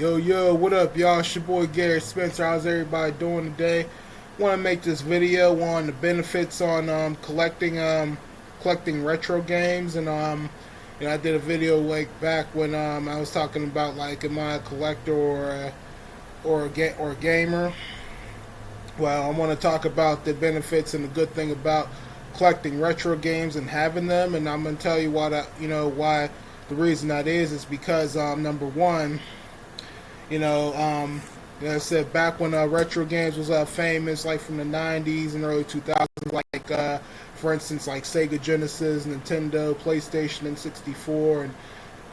Yo, what up, y'all? It's your boy Gary Spencer. How's everybody doing today? Want to make this video on the benefits on collecting retro games, and I did a video like back when I was talking about like am I a collector or a gamer. Well, I want to talk about the benefits and the good thing about collecting retro games and having them, and I'm gonna tell you why why the reason that is because number one. Like I said, back when retro games was famous, like from the 90s and early 2000s, like for instance, like Sega Genesis, Nintendo, PlayStation, and 64, and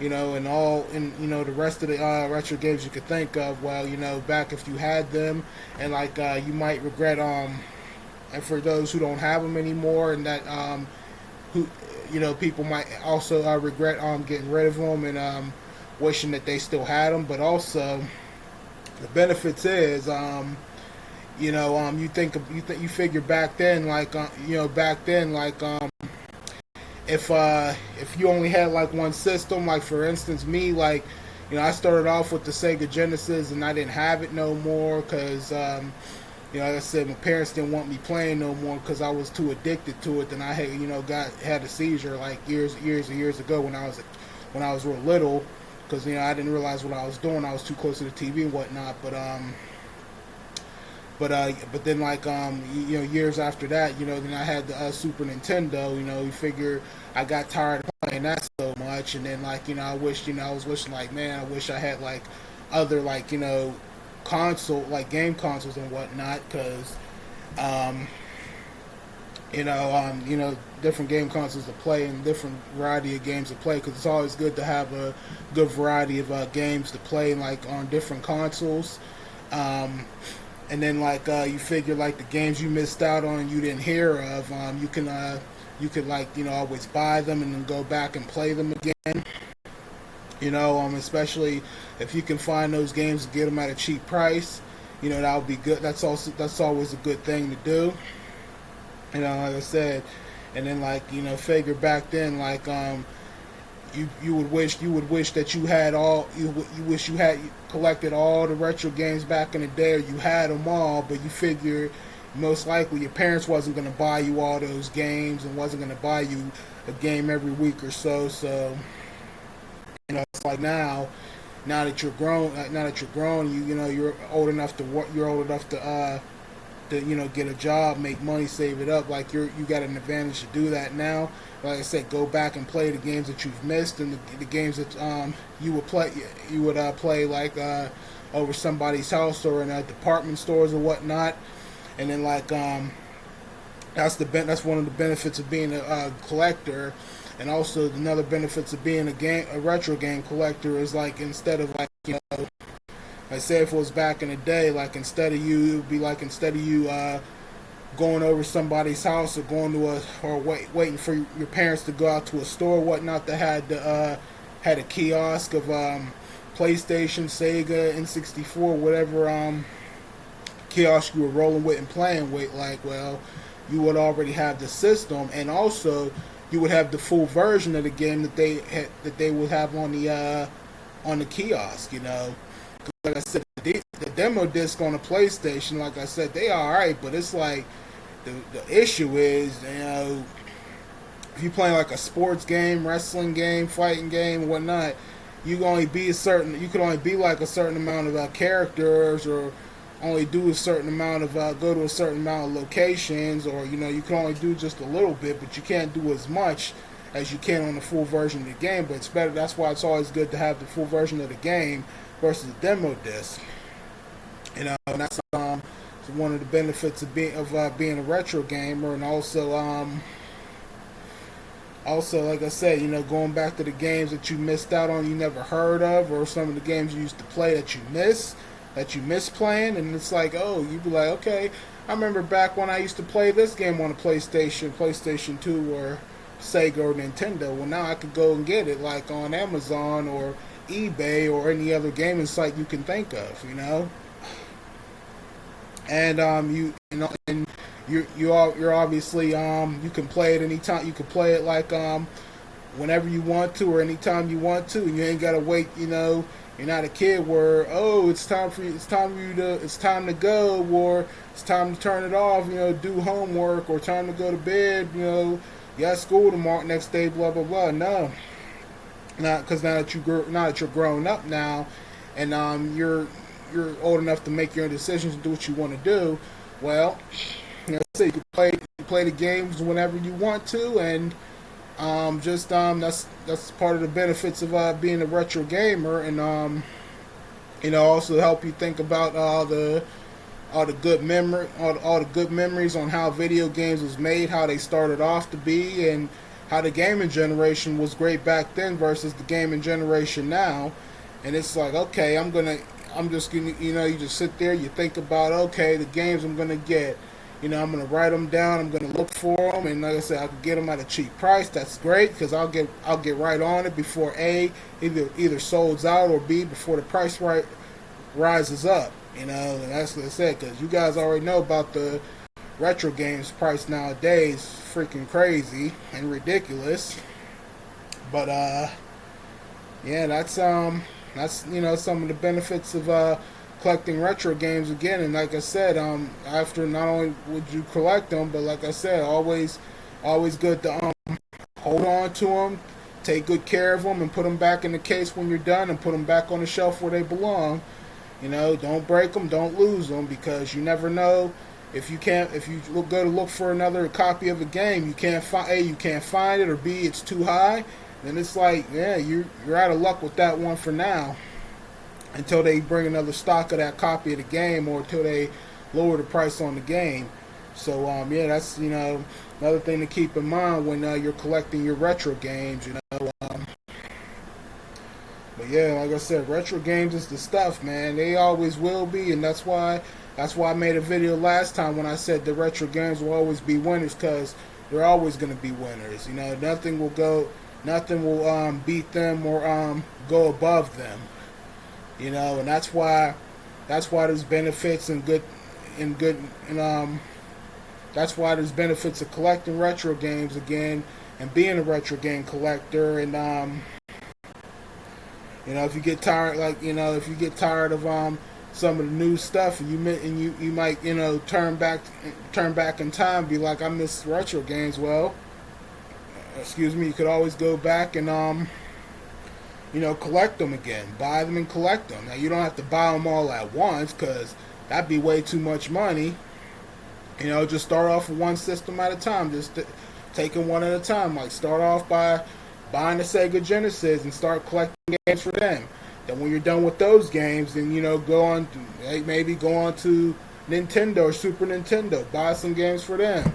the rest of the retro games you could think of. Well, back if you had them, and like you might regret and for those who don't have them anymore, and that who people might also regret getting rid of them and wishing that they still had them. But also the benefits is you figure back then if you only had like one system, like for instance me, like I started off with the Sega Genesis and I didn't have it no more because like I said, my parents didn't want me playing no more because I was too addicted to it. Then I had a seizure like years ago when I was real little, because I didn't realize what I was doing. I was too close to the TV and whatnot. But then like years after that, then I had the Super Nintendo. You figure I got tired of playing that so much, and then like I was wishing like, man, I wish I had like other like console like game consoles and whatnot, because different game consoles to play and different variety of games to play, because it's always good to have a good variety of games to play like on different consoles. And then like you figure like the games you missed out on and you didn't hear of, you could like always buy them and then go back and play them again. Especially if you can find those games and get them at a cheap price, that would be good. That's always a good thing to do. Like I said, and then like figure back then like you would wish that you wish you had collected all the retro games back in the day, or you had them all, but you figure most likely your parents wasn't going to buy you all those games and wasn't going to buy you a game every week or so. So it's like now that you're grown, you're old enough to work, to get a job, make money, save it up. Like you got an advantage to do that now. Like I said, go back and play the games that you've missed, and the games that you would play like over somebody's house or in department stores or whatnot. And then like that's one of the benefits of being a collector. And also another benefits of being a retro game collector is like, instead of like I say, if it was back in the day, like instead of you going over somebody's house or going to waiting for your parents to go out to a store or whatnot that had a kiosk of PlayStation, Sega, N64, whatever kiosk you were rolling with and playing with, like, well, you would already have the system, and also you would have the full version of the game that they would have on the kiosk. Like I said, the demo disc on the PlayStation, like I said, they are alright, but it's like the issue is, if you play like a sports game, wrestling game, fighting game, and whatnot, you could only be like a certain amount of characters, or only do a certain amount of go to a certain amount of locations, or you can only do just a little bit, but you can't do as much as you can on the full version of the game. But it's better. That's why it's always good to have the full version of the game versus the demo disc. And that's one of the benefits of being a retro gamer. And also like I said, going back to the games that you missed out on, you never heard of, or some of the games you used to play that you miss playing, and it's like, oh, you'd be like, okay, I remember back when I used to play this game on a PlayStation 2 or Sega or Nintendo. Well, now I could go and get it like on Amazon or eBay or any other gaming site you can think of, And you're obviously you can play it anytime. You can play it like whenever you want to or anytime you want to, and you ain't gotta wait You're not a kid where, oh, it's time for you, it's time to go, or it's time to turn it off, do homework, or time to go to bed, you got school tomorrow, next day, blah blah blah. No, not because now that you're grown up now, and you're old enough to make your own decisions and do what you want to do. Well, so you can play the games whenever you want to, and that's part of the benefits of being a retro gamer, and also help you think about all the good memories on how video games was made, how they started off to be, and how the gaming generation was great back then versus the gaming generation now. And it's like, okay, I'm just gonna, you just sit there, you think about, okay, the games I'm gonna get. I'm gonna write them down. I'm gonna look for them, and like I said, I can get them at a cheap price. That's great because I'll get right on it before either sold out, or B, before the price rises up. And that's what I said, because you guys already know about the retro games price nowadays, freaking crazy and ridiculous. But yeah, that's some of the benefits of collecting retro games again. And like I said, after not only would you collect them, but like I said, always good to hold on to them, take good care of them, and put them back in the case when you're done, and put them back on the shelf where they belong. Don't break them, don't lose them, because you never know if you go to look for another copy of a game, you can't find it, or B, it's too high. Then it's like, yeah, you're out of luck with that one for now, until they bring another stock of that copy of the game, or until they lower the price on the game. So yeah, that's another thing to keep in mind when you're collecting your retro games. But yeah, like I said, retro games is the stuff, man. They always will be, and that's why I made a video last time when I said the retro games will always be winners, because they're always going to be winners. Nothing will beat them or go above them. And that's why there's benefits that's why there's benefits of collecting retro games again, and being a retro game collector. And if you get tired, of some of the new stuff, and you might turn back in time, be like, I miss retro games. Well, you could always go back and collect them again, buy them and collect them. Now, you don't have to buy them all at once, because that'd be way too much money. Just start off with one system at a time, just taking one at a time. Like, start off by buying the Sega Genesis and start collecting games for them. Then when you're done with those games, then go on to Nintendo or Super Nintendo, buy some games for them.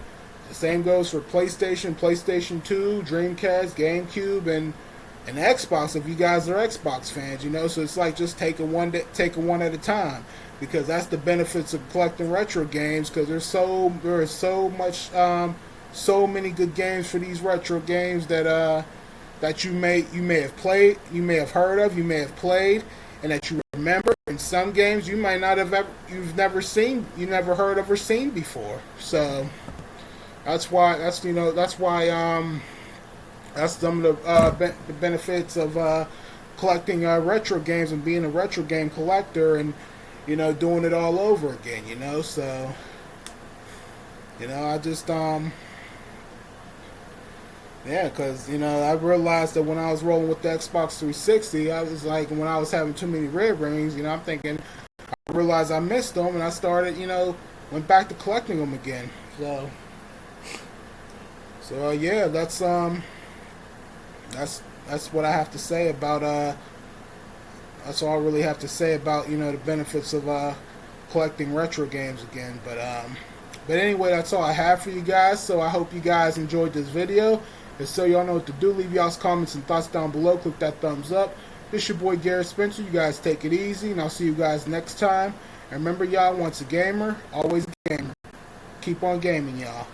The same goes for PlayStation 2, Dreamcast, GameCube, and Xbox, if you guys are Xbox fans. So it's like, just taking one at a time, because that's the benefits of collecting retro games, because there is so many good games for these retro games that you may have played, you may have heard of, you may have played, and that you remember. And some games you might not have you've never heard of or seen before. So that's some of the benefits of collecting retro games and being a retro game collector, and doing it all over again. So I just yeah, because I realized that when I was rolling with the Xbox 360, I was like, when I was having too many red rings, I'm thinking, I realized I missed them, and I started, went back to collecting them again. So yeah, that's what I have to say about that's all I really have to say about the benefits of collecting retro games again. But anyway, that's all I have for you guys. So I hope you guys enjoyed this video. And so y'all know what to do. Leave y'all's comments and thoughts down below. Click that thumbs up. This your boy Garrett Spencer. You guys take it easy, and I'll see you guys next time. And remember, y'all, once a gamer, always a gamer. Keep on gaming, y'all.